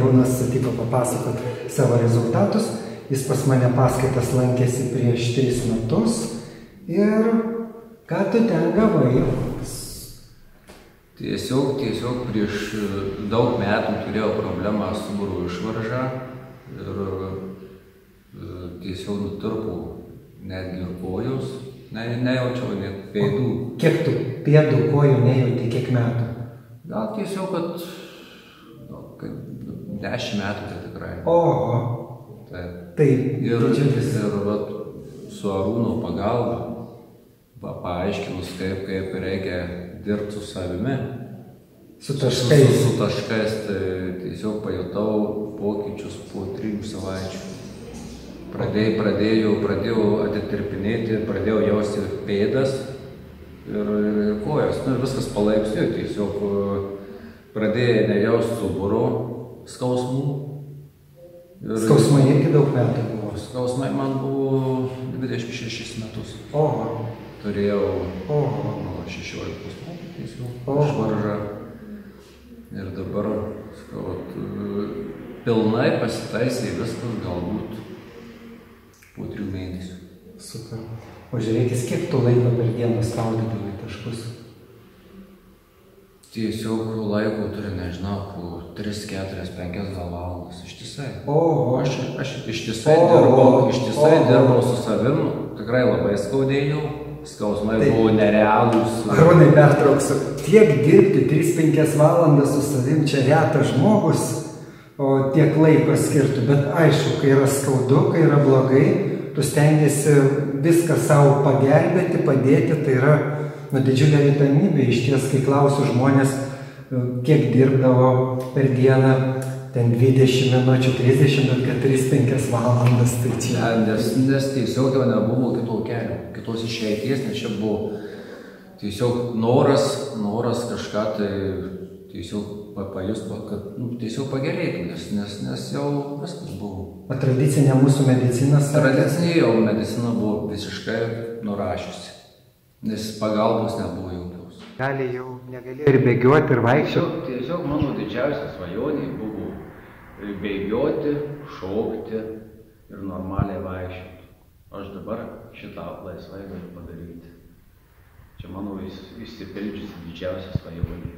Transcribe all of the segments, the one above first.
Arūnas sutiko papasakot savo rezultatus. Jis pas mane paskaitas lankėsi prieš 3 metus. Ir ką tu ten gavai? Tiesiog prieš daug metų turėjau problemą stuburo išvaržą ir tiesiog nutirpau netgi ir kojos. Nejaučiau net pėdų. Kiek tu pėdų kojų nejauti, kiek metų? Gal tiesiog, kad 10 metų tai tikrai. Oho. Taip. Ir su Arūno pagalba paaiškinus, kaip reikia dirbti su savimi. Su taškais. Su taškais, tai tiesiog pajutau pokyčius po 3 savaičių. Pradėjau atitirpinėti, pradėjau jausti pėdas ir kojas. Viskas palaipsniui, tiesiog pradėjau nejausti stuburo skausmų. Skausmai irgi daug metų buvo? Skausmai man buvo 26 metus. Oho. Turėjau 16 metų tiesiog išvaržą. Ir dabar pilnai pasitaisė viskas galbūt po 3 mėnesių. Super. O žiūrėkis, kiek tu laiko per dieną skaudydavai taškus? Tiesiog laiko turiu, nežinau, po 3, 4, 5 valandas ištisai. Oho. Aš ištisai dirbau su savim, tikrai labai skaudėjau, skausmai buvo nerealūs. Arūnai, pertrauksiu, tiek dirbti 3-5 valandas su savim, čia retas žmogus, o tiek laiko skirtų, bet aišku, kai yra skaudu, kai yra blogai, tu stengiasi viską savo pagelbėti, padėti, tai yra didžiulė vitamybė. Iš ties, kai klausiu žmonės, kiek dirbdavo per dieną, ten 20 minučių, 30, bet kad 3-5 valandas, tai čia. Nes tiesiog jau nebuvo kito kelio, kitos išeities, nes čia buvo tiesiog noras kažką tai tiesiog pajust, kad tiesiog pagerėtų, nes jau viskas buvo. O tradicinė mūsų medicina? Tradicinė jau medicina buvo visiškai nurašiusi, nes pagalbos nebuvo jokios. Gali jau negalėjo ir bėgioti, ir vaikščioti? Tiesiog mano didžiausia svajonė buvo bėgioti, šokti ir normaliai vaikščioti. Aš dabar šitą laisvai galiu padaryti. Čia mano išsipildžiusi didžiausia svajonė.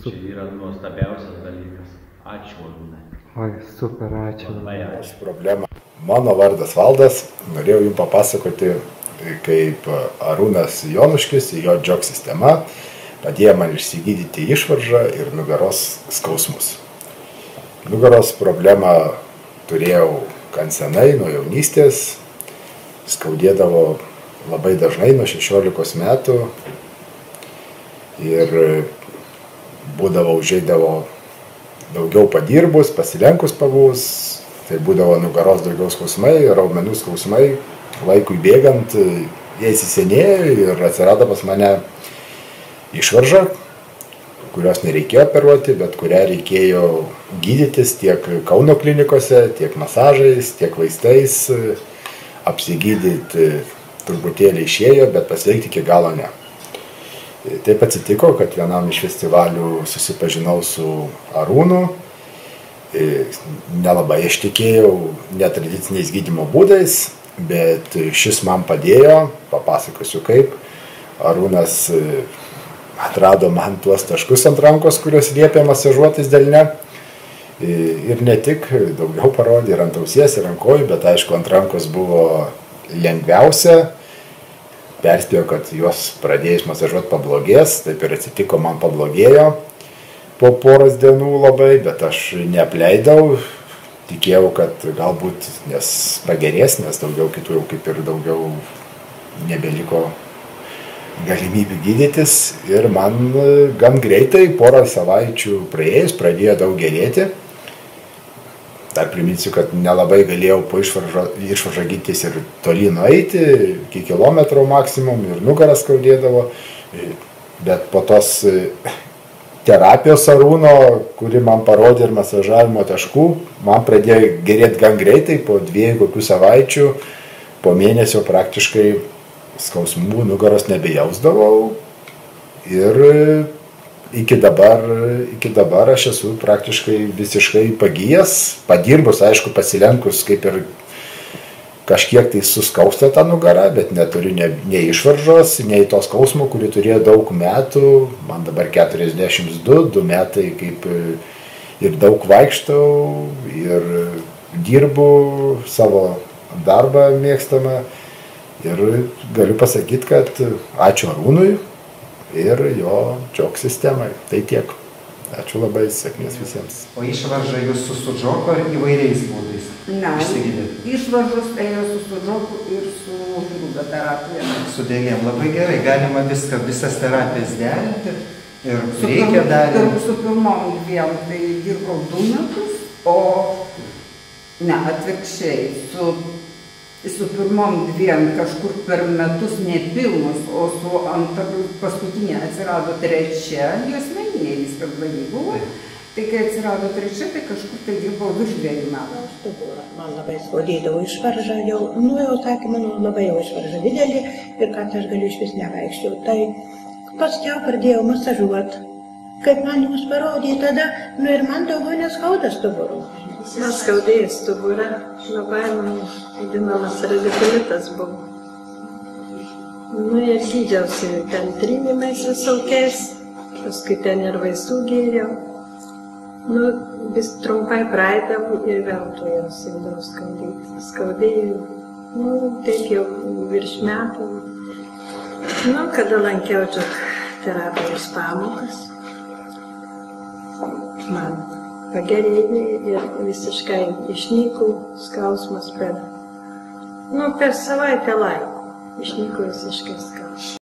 Čia yra nuostabiausias dalykas. Ačiū, Arūnai. Oi, super, ačiū. Labai ačiū. Problema. Mano vardas Valdas. Norėjau jums papasakoti, kaip Arūnas Jonuškis, jo džiog sistema, padėjo man išsigydyti išvaržą ir nugaros skausmus. Nugaros problemą turėjau gan senai, nuo jaunystės. Skaudėdavo labai dažnai, nuo 16 metų. Ir būdavo, užeidavo daugiau padirbus, pasilenkus pabuvus, tai būdavo nugaros daugiau skausmai, raumenų skausmai, laikui bėgant, jie įsisenėjo ir atsirado pas mane išvarža, kurios nereikėjo operuoti, bet kurią reikėjo gydytis tiek Kauno klinikose, tiek masažais, tiek vaistais, apsigydyti truputėlį išėjo, bet pasveikti iki galo ne. Taip atsitiko, kad vienam iš festivalių susipažinau su Arūnu, nelabai aš tikėjau netradiciniais gydymo būdais, bet šis man padėjo, papasakosiu kaip. Arūnas atrado man tuos taškus ant rankos, kuriuos liepė masažuotis delne. Ir ne tik, daugiau parodė ir ant ausies, ir ant kojų, bet aišku, ant rankos buvo lengviausia. Perspėjo, kad juos pradėjus masažuoti pablogės, taip ir atsitiko, man pablogėjo po poros dienų labai, bet aš neapleidau, tikėjau, kad galbūt nes pagerės, nes daugiau kitų jau kaip ir daugiau nebeliko galimybių gydytis ir man gan greitai, porą savaičių praėjus, pradėjo daug gerėti. Dar priminsiu, kad nelabai galėjau po išvaržą gydytis ir toli nueiti, iki kilometro maksimum ir nugarą skaudėdavo, bet po tos terapijos Arūno, kuri man parodė ir masažavimo taškų, man pradėjo gerėti gan greitai, po 2 kokių savaičių, po mėnesio praktiškai skausmų nugaros nebejausdavau ir iki dabar aš esu praktiškai visiškai pagijęs, padirbus, aišku, pasilenkus kaip ir kažkiek tai suskausta tą nugarą, bet neturiu nei išvaržos, nei to skausmo, kurį turėjo daug metų, man dabar 42 metai kaip ir daug vaikštau, ir dirbu savo darbą mėgstamą ir galiu pasakyti, kad ačiū Arūnui ir jo džiog sistemai. Tai tiek. Ačiū labai, sėkmės visiems. O išvaržą jūs su sudžoku ar įvairiais būdais? Ne, išvaržos ėjo su sudžoku ir su grūdo terapija. Su dėgėm. Labai gerai, galima visas terapijas derinti ir reikia daryti. Su pirmom dviem tai dirbau 2 metus, o ne, atvirkščiai, su pirmom dviem kažkur per metus nepilnus, o su paskutinė atsirado 3, juosmeninė viskas blogai buvo. Tai kai atsirado 3, tai kažkur tai dirbau virš 2 metų. Man labai skaudėdavo išvaržą jau, jau sakė, mano labai jau išvaržą didelį ir kad aš galiu iš vis nevaikščiau. Tai paskiau pradėjau masažuoti. Kaip man jūs parodė tada, ir man daugiau neskauda stuburų. Man skaudėjo stuburą, labai man vadinamas radikulitas buvo. Ir gydžiausi ten trynimais visokiais, paskui ten ir vaistų gėriau. Vis trumpai praeidavau ir vėl turėjau simdavau skaudėti. Skaudėjau, taip jau virš metų. Kada lankiau terapijos pamokas, man pagerėjo ir visiškai išnyko skausmas per savaitę laiko. Išnyko visiškai skausmas.